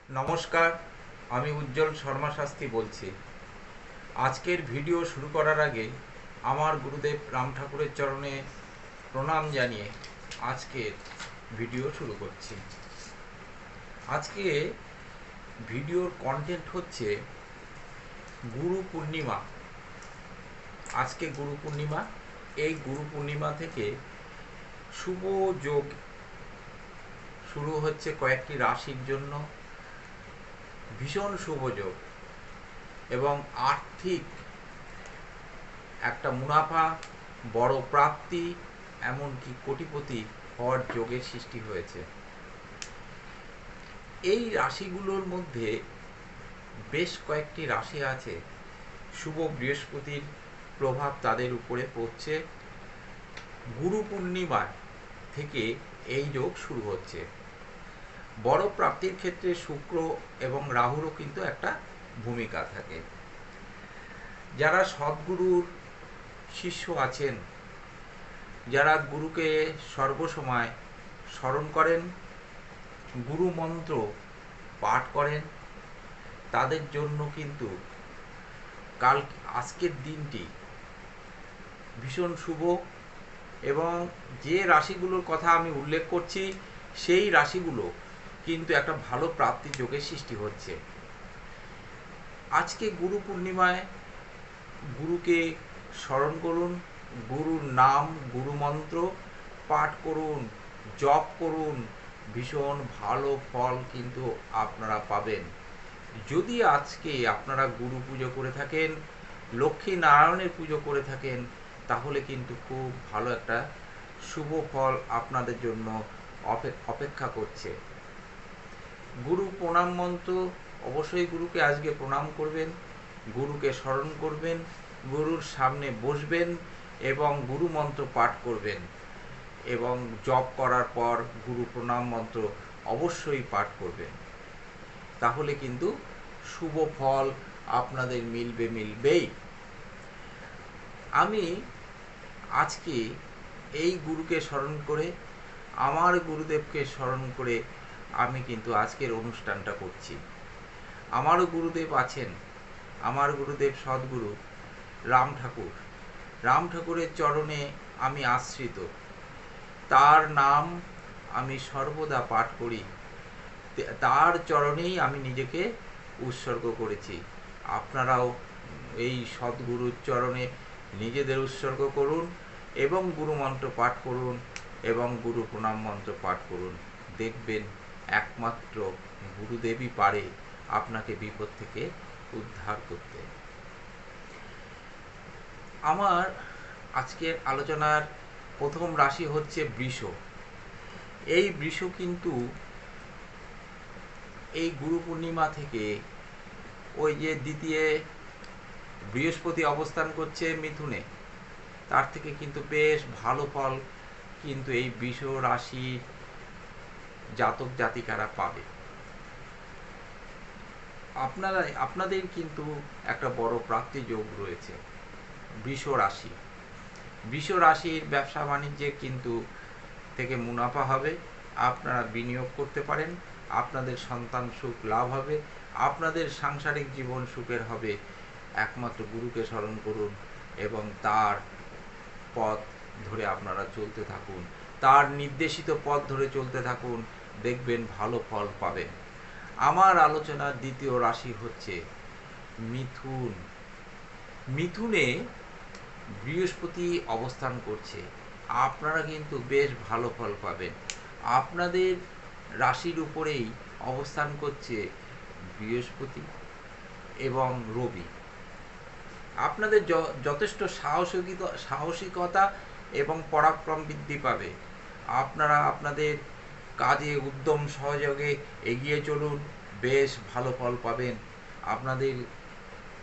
নমস্কার, আমি উজ্জ্বল শর্মা শাস্ত্রী বলছি। আজকের ভিডিও শুরু করার আগে আমার গুরুদেব রাম ঠাকুরের চরণে প্রণাম জানিয়ে আজকের ভিডিও শুরু করছি। আজকে ভিডিওর কন্টেন্ট হচ্ছে গুরু পূর্ণিমা। আজকে গুরু পূর্ণিমা। এই গুরু পূর্ণিমা থেকে শুভ যোগ শুরু হচ্ছে কয়েকটি রাশির জন্য। ভীষণ শুভ যোগ এবং আর্থিক একটা মুনাফা, বড় প্রাপ্তি, এমনকি কোটিপতি হওয়ার যোগের সৃষ্টি হয়েছে। এই রাশিগুলোর মধ্যে বেশ কয়েকটি রাশি আছে শুভ বৃহস্পতির প্রভাব তাদের উপরে পড়ছে। গুরু পূর্ণিমার থেকে এই যোগ শুরু হচ্ছে। বড় প্রাপ্তির ক্ষেত্রে শুক্র এবং রাহুরও কিন্তু একটা ভূমিকা থাকে। যারা সদ্গুরুর শিষ্য আছেন, যারা গুরুকে সর্বসময় স্মরণ করেন, গুরু মন্ত্র পাঠ করেন, তাদের জন্য কিন্তু আজকের দিনটি ভীষণ শুভ। এবং যে রাশিগুলোর কথা আমি উল্লেখ করছি সেই রাশিগুলো কিন্তু একটা ভালো প্রাপ্তি যোগের সৃষ্টি হচ্ছে। আজকে গুরু পূর্ণিমায় গুরুকে স্মরণ করুন, গুরুর নাম, গুরু মন্ত্র পাঠ করুন, জপ করুন, ভীষণ ভালো ফল কিন্তু আপনারা পাবেন। যদি আজকে আপনারা গুরু পুজো করে থাকেন, লক্ষ্মী নারায়ণের পুজো করে থাকেন, তাহলে কিন্তু খুব ভালো একটা শুভ ফল আপনাদের জন্য অপেক্ষা করছে। গুরু প্রণাম মন্ত্র, অবশ্যই গুরুকে আজকে প্রণাম করবেন, গুরুকে স্মরণ করবেন, গুরুর সামনে বসবেন এবং গুরু মন্ত্র পাঠ করবেন এবং জপ করার পর গুরু প্রণাম মন্ত্র অবশ্যই পাঠ করবেন। তাহলে কিন্তু শুভ ফল আপনাদের মিলবেই। আমি আজকে এই গুরুকে স্মরণ করে, আমার গুরুদেবকে স্মরণ করে আমি কিন্তু আজকের অনুষ্ঠানটা করছি। আমারও গুরুদেব আছেন, আমার গুরুদেব সদ্গুরু রাম ঠাকুর। রাম ঠাকুরের চরণে আমি আশ্রিত, তার নাম আমি সর্বদা পাঠ করি, তার চরণেই আমি নিজেকে উৎসর্গ করেছি। আপনারাও এই সদ্গুরুর চরণে নিজেদের উৎসর্গ করুন এবং গুরু মন্ত্র পাঠ করুন এবং গুরু প্রণাম মন্ত্র পাঠ করুন। দেখবেন একমাত্র গুরুদেবই পারে আপনাকে বিপদ থেকে উদ্ধার করতে। আমার আজকের আলোচনার প্রথম রাশি হচ্ছে বৃষ। এই বৃষ কিন্তু এই গুরু পূর্ণিমা থেকে ওই যে দ্বিতীয় বৃহস্পতি অবস্থান করছে মিথুনে, তার থেকে কিন্তু বেশ ভালো ফল কিন্তু এই বৃষ রাশির জাতক জাতিকারা পাবে। আপনাদের কিন্তু একটা বড় প্রাপ্তি যোগ রয়েছে। বৃষ রাশির ব্যবসা বাণিজ্যে কিন্তু থেকে মুনাফা হবে, আপনারা বিনিয়োগ করতে পারেন, আপনাদের সন্তান সুখ লাভ হবে, আপনাদের সাংসারিক জীবন সুখের হবে। একমাত্র গুরুকে স্মরণ করুন এবং তার পথ ধরে আপনারা চলতে থাকুন, তার নির্দেশিত পথ ধরে চলতে থাকুন, দেখবেন ভালো ফল পাবেন। আমার আলোচনার দ্বিতীয় রাশি হচ্ছে মিথুন। মিথুনে বৃহস্পতি অবস্থান করছে, আপনারা কিন্তু বেশ ভালো ফল পাবেন। আপনাদের রাশির উপরেই অবস্থান করছে বৃহস্পতি এবং রবি। আপনাদের যথেষ্ট সাহসিকতা এবং পরাক্রম বৃদ্ধি পাবে। আপনারা আপনাদের কাজে উদ্যম সহযোগে এগিয়ে চলুন, বেশ ভালো ফল পাবেন। আপনাদের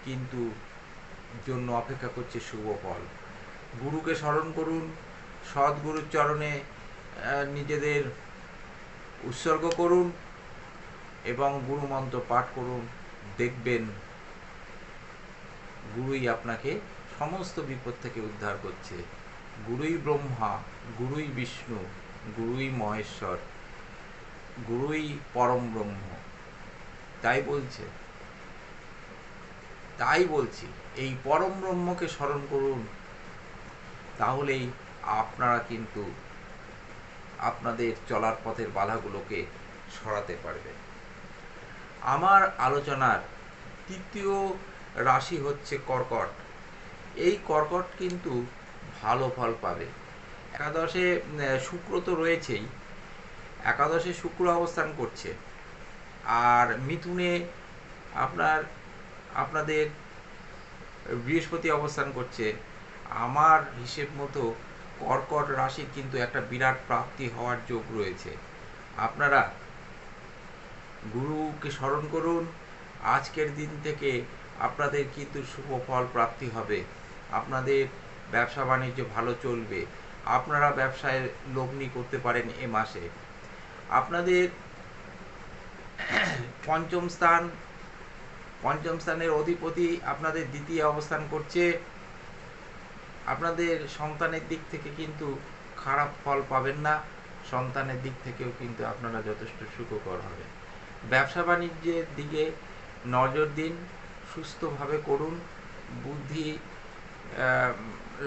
কিন্তু জন্য অপেক্ষা করছে শুভ ফল। গুরুকে স্মরণ করুন, সদ্গুরুর চরণে নিজেদের উৎসর্গ করুন এবং গুরু মন্ত্র পাঠ করুন। দেখবেন গুরুই আপনাকে সমস্ত বিপদ থেকে উদ্ধার করছে। গুরুই ব্রহ্মা, গুরুই বিষ্ণু, গুরুই মহেশ্বর, গুরুই পরম ব্রহ্ম। তাই বলছি এই পরম ব্রহ্মকে স্মরণ করুন, তাহলেই আপনারা কিন্তু আপনাদের চলার পথের বাধাগুলোকে সরাতে পারবেন। আমার আলোচনার তৃতীয় রাশি হচ্ছে কর্কট। এই কর্কট কিন্তু ভালো ফল পাবে। একাদশে শুক্র তো রয়েছেই, একাদশে শুক্র অবস্থান করছে, আর মিথুনে আপনাদের বৃহস্পতি অবস্থান করছে। আমার হিসেব মতো কর্কট রাশির কিন্তু একটা বিরাট প্রাপ্তি হওয়ার যোগ রয়েছে। আপনারা গুরুকে স্মরণ করুন, আজকের দিন থেকে আপনাদের কিন্তু শুভ ফল প্রাপ্তি হবে। আপনাদের ব্যবসা বাণিজ্য ভালো চলবে, আপনারা ব্যবসায় লগ্নি করতে পারেন এ মাসে। আপনাদের পঞ্চম স্থানের অধিপতি আপনাদের দ্বিতীয় অবস্থান করছে। আপনাদের সন্তানের দিক থেকে কিন্তু খারাপ ফল পাবেন না, সন্তানের দিক থেকেও কিন্তু আপনারা যথেষ্ট সুখকর হবে। ব্যবসা বাণিজ্যের দিকে নজর দিন, সুস্থভাবে করুন, বুদ্ধি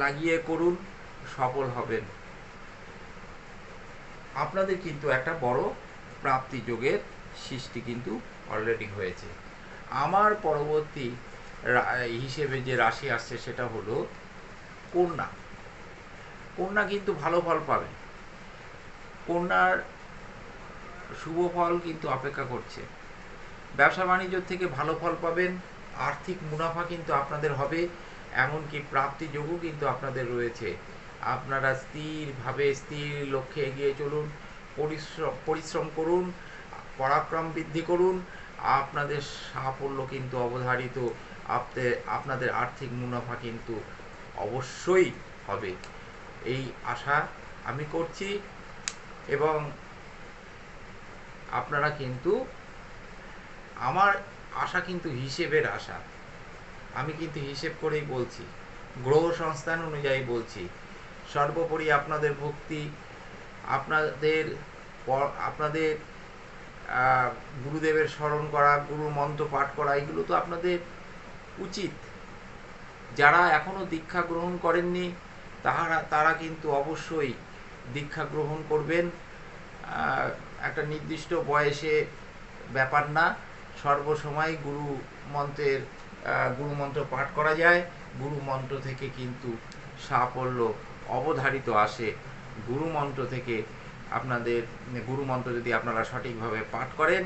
লাগিয়ে করুন, সফল হবেন। আপনাদের কিন্তু একটা বড় প্রাপ্তি যোগের সৃষ্টি কিন্তু অলরেডি হয়েছে। আমার পরবর্তী হিসেবে যে রাশি আসছে সেটা হলো কন্যা। কন্যা কিন্তু ভালো ফল পাবে, কন্যার শুভ ফল কিন্তু অপেক্ষা করছে। ব্যবসা বাণিজ্য থেকে ভালো ফল পাবেন, আর্থিক মুনাফা কিন্তু আপনাদের হবে, এমনকি প্রাপ্তি যোগও কিন্তু আপনাদের রয়েছে। আপনারা স্থির লক্ষ্যে এগিয়ে চলুন, পরিশ্রম করুন, পরাক্রম বৃদ্ধি করুন, আপনাদের সাফল্য কিন্তু অবধারিত। আপনাদের আর্থিক মুনাফা কিন্তু অবশ্যই হবে, এই আশা আমি করছি। এবং আপনারা কিন্তু, আমার আশা কিন্তু হিসেবের আশা, আমি কিন্তু হিসেব করেই বলছি, গ্রহ সংস্থান অনুযায়ী বলছি। সর্বোপরি আপনাদের ভক্তি, আপনাদের গুরুদেবের স্মরণ করা, গুরু মন্ত্র পাঠ করা, এগুলো তো আপনাদের উচিত। যারা এখনো দীক্ষা গ্রহণ করেননি তারা কিন্তু অবশ্যই দীক্ষা গ্রহণ করবেন। একটা নির্দিষ্ট বয়সে ব্যাপার না, সর্বসময় গুরু মন্ত্র পাঠ করা যায়। গুরু মন্ত্র থেকে কিন্তু সাফল্য অবধারিত আসে। গুরু মন্ত্র যদি আপনারা সঠিকভাবে পাঠ করেন,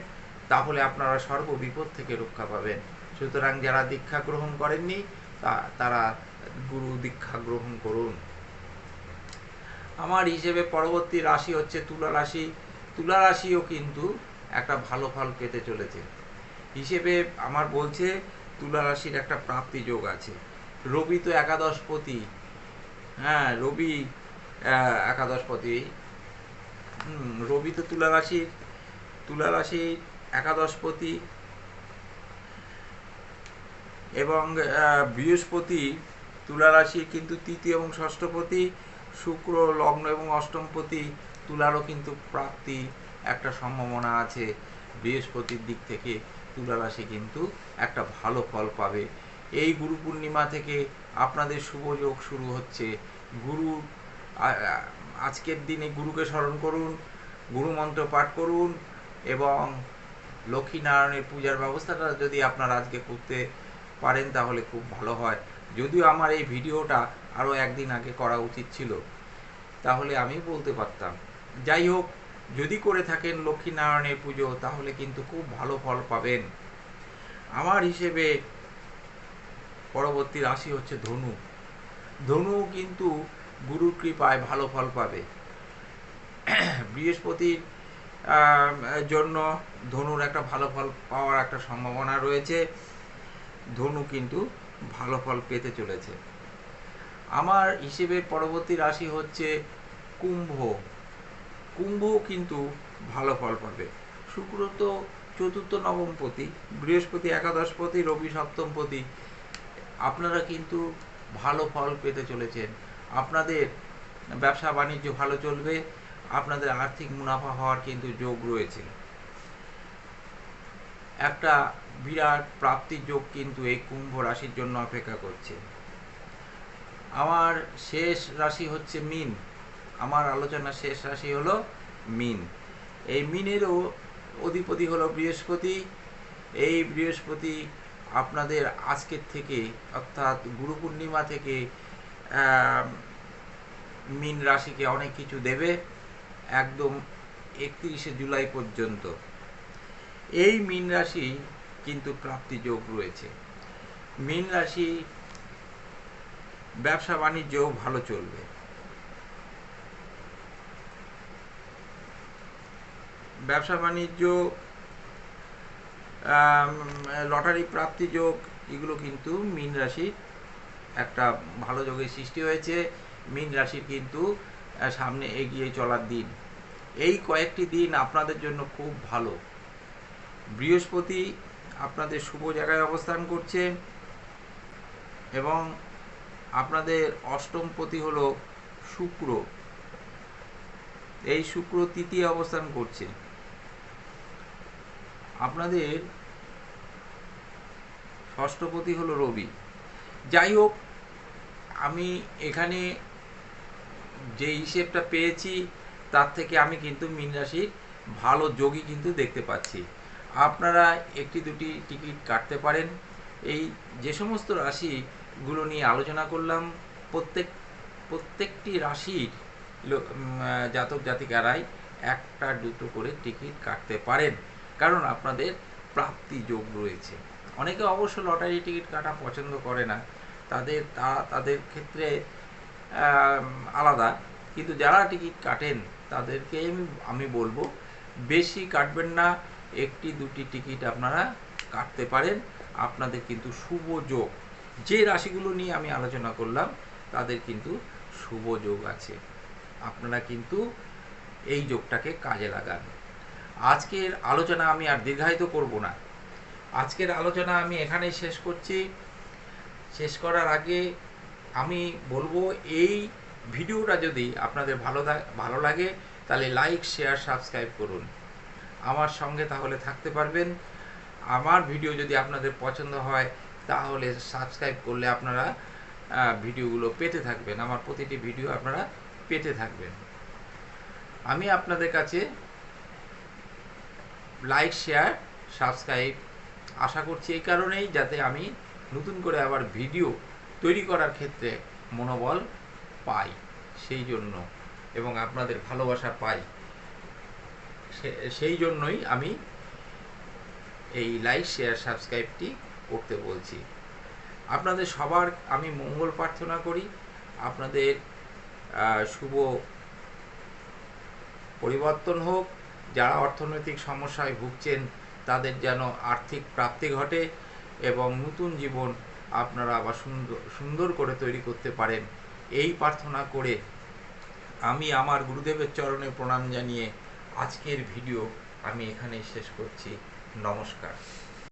তাহলে আপনারা সর্ববিপদ থেকে রক্ষা পাবেন। সুতরাং যারা দীক্ষা গ্রহণ করেননি তারা গুরু দীক্ষা গ্রহণ করুন। আমার হিসেবে পরবর্তী রাশি হচ্ছে তুলা রাশি। তুলা রাশিও কিন্তু একটা ভালো ফল পেতে চলেছে। হিসেবে আমার বলছে তুলা রাশির একটা প্রাপ্তি যোগ আছে। রবি তো একাদশপতি, রবি একাদশপতি, রবি তো তুলা রাশির একাদশপতি, এবং বৃহস্পতি তুলা রাশির কিন্তু তৃতীয় এবং ষষ্ঠপতি, শুক্র লগ্ন এবং অষ্টমপতি। তুলারও কিন্তু প্রাপ্তি একটা সম্ভাবনা আছে। বৃহস্পতির দিক থেকে তুলা রাশি কিন্তু একটা ভালো ফল পাবে। এই গুরু পূর্ণিমা থেকে আপনাদের শুভ যোগ শুরু হচ্ছে। আজকের দিনে গুরুকে স্মরণ করুন, গুরু মন্ত্র পাঠ করুন, এবং লক্ষ্মীনারায়ণের পূজার ব্যবস্থাটা যদি আপনারা আজকে করতে পারেন তাহলে খুব ভালো হয়। যদিও আমার এই ভিডিওটা আরও একদিন আগে করা উচিত ছিল, তাহলে আমি বলতে পারতাম। যাই হোক, যদি করে থাকেন লক্ষ্মীনারায়ণের পুজো, তাহলে কিন্তু খুব ভালো ফল পাবেন। আমার হিসেবে পরবর্তী রাশি হচ্ছে ধনু। ধনু কিন্তু গুরুর কৃপায় ভালো ফল পাবে। বৃহস্পতির জন্য ধনুর একটা ভালো ফল পাওয়ার একটা সম্ভাবনা রয়েছে। ধনু কিন্তু ভালো ফল পেতে চলেছে। আমার হিসেবে পরবর্তী রাশি হচ্ছে কুম্ভ। কুম্ভ কিন্তু ভালো ফল পাবে। শুক্র তো চতুর্থ নবমপতি, বৃহস্পতি একাদশপতি, রবি সপ্তমপতি। আপনারা কিন্তু ভালো ফল পেতে চলেছেন। আপনাদের ব্যবসা বাণিজ্য ভালো চলবে, আপনাদের আর্থিক মুনাফা হওয়ার কিন্তু যোগ রয়েছে। একটা বিরাট প্রাপ্তির যোগ কিন্তু এই কুম্ভ রাশির জন্য অপেক্ষা করছে। আমার শেষ রাশি হচ্ছে মীন। আমার আলোচনার শেষ রাশি হলো মীন। এই মীনেরও অধিপতি হলো বৃহস্পতি। এই বৃহস্পতি আপনাদের আজকের থেকে অর্থাৎ গুরু পূর্ণিমা থেকে মীন রাশিকে অনেক কিছু দেবে একদম 31শে জুলাই পর্যন্ত। এই মীন রাশি কিন্তু প্রাপ্তি যোগ রয়েছে। মীন রাশি ব্যবসা বাণিজ্য ভালো চলবে। ব্যবসা বাণিজ্য, লটারি প্রাপ্তি যোগ, এগুলো কিন্তু মীন রাশির একটা ভালো যোগের সৃষ্টি হয়েছে। মীন রাশির কিন্তু সামনে এগিয়ে চলার দিন। এই কয়েকটি দিন আপনাদের জন্য খুব ভালো। বৃহস্পতি আপনাদের শুভ জায়গায় অবস্থান করছে এবং আপনাদের অষ্টমপতি হলো শুক্র। এই শুক্র তৃতীয় অবস্থান করছে। আপনাদের ষষ্ঠপতি হলো রবি। যাই হোক, আমি এখানে যে হিসেবটা পেয়েছি তার থেকে আমি কিন্তু মীন রাশির ভালো যোগই কিন্তু দেখতে পাচ্ছি। আপনারা একটি দুটি টিকিট কাটতে পারেন। এই যে সমস্ত রাশিগুলো নিয়ে আলোচনা করলাম, প্রত্যেকটি রাশির জাতক জাতিকারাই একটা দুটো করে টিকিট কাটতে পারেন, কারণ আপনাদের প্রাপ্তি যোগ রয়েছে। অনেকে অবশ্য লটারি টিকিট কাটা পছন্দ করে না, তাদের ক্ষেত্রে আলাদা। কিন্তু যারা টিকিট কাটেন তাদেরকে আমি বলবো বেশি কাটবেন না, একটি দুটি টিকিট আপনারা কাটতে পারেন। আপনাদের কিন্তু শুভ যোগ, যে রাশিগুলো নিয়ে আমি আলোচনা করলাম তাদের কিন্তু শুভ যোগ আছে। আপনারা কিন্তু এই যোগটাকে কাজে লাগান। আজকের আলোচনা আমি আর দীর্ঘায়িত করব না। আজকের আলোচনা আমি এখানেই শেষ করছি। শেষ করার আগে আমি বলবো, এই ভিডিওটা যদি আপনাদের ভালো লাগে তাহলে লাইক, শেয়ার, সাবস্ক্রাইব করুন। আমার সঙ্গে তাহলে থাকতে পারবেন। আমার ভিডিও যদি আপনাদের পছন্দ হয় তাহলে সাবস্ক্রাইব করলে আপনারা ভিডিওগুলো পেতে থাকবেন। আমার প্রতিটি ভিডিও আপনারা পেতে থাকবেন। আমি আপনাদের কাছে লাইক, শেয়ার, সাবস্ক্রাইব আশা করছি এই কারণেই, যাতে আমি নতুন করে আবার ভিডিও তৈরি করার ক্ষেত্রে মনোবল পাই, সেই জন্য, এবং আপনাদের ভালোবাসা পাই, সেই জন্যই আমি এই লাইক, শেয়ার, সাবস্ক্রাইবটি করতে বলছি। আপনাদের সবার আমি মঙ্গল প্রার্থনা করি। আপনাদের শুভ পরিবর্তন হোক। যারা অর্থনৈতিক সমস্যায় ভুগছেন তাদের যেন আর্থিক প্রাপ্তি ঘটে এবং নতুন জীবন আপনারা আবার সুন্দর করে তৈরি করতে পারেন, এই প্রার্থনা করে আমি আমার গুরুদেবের চরণে প্রণাম জানিয়ে আজকের ভিডিও আমি এখানেই শেষ করছি। নমস্কার।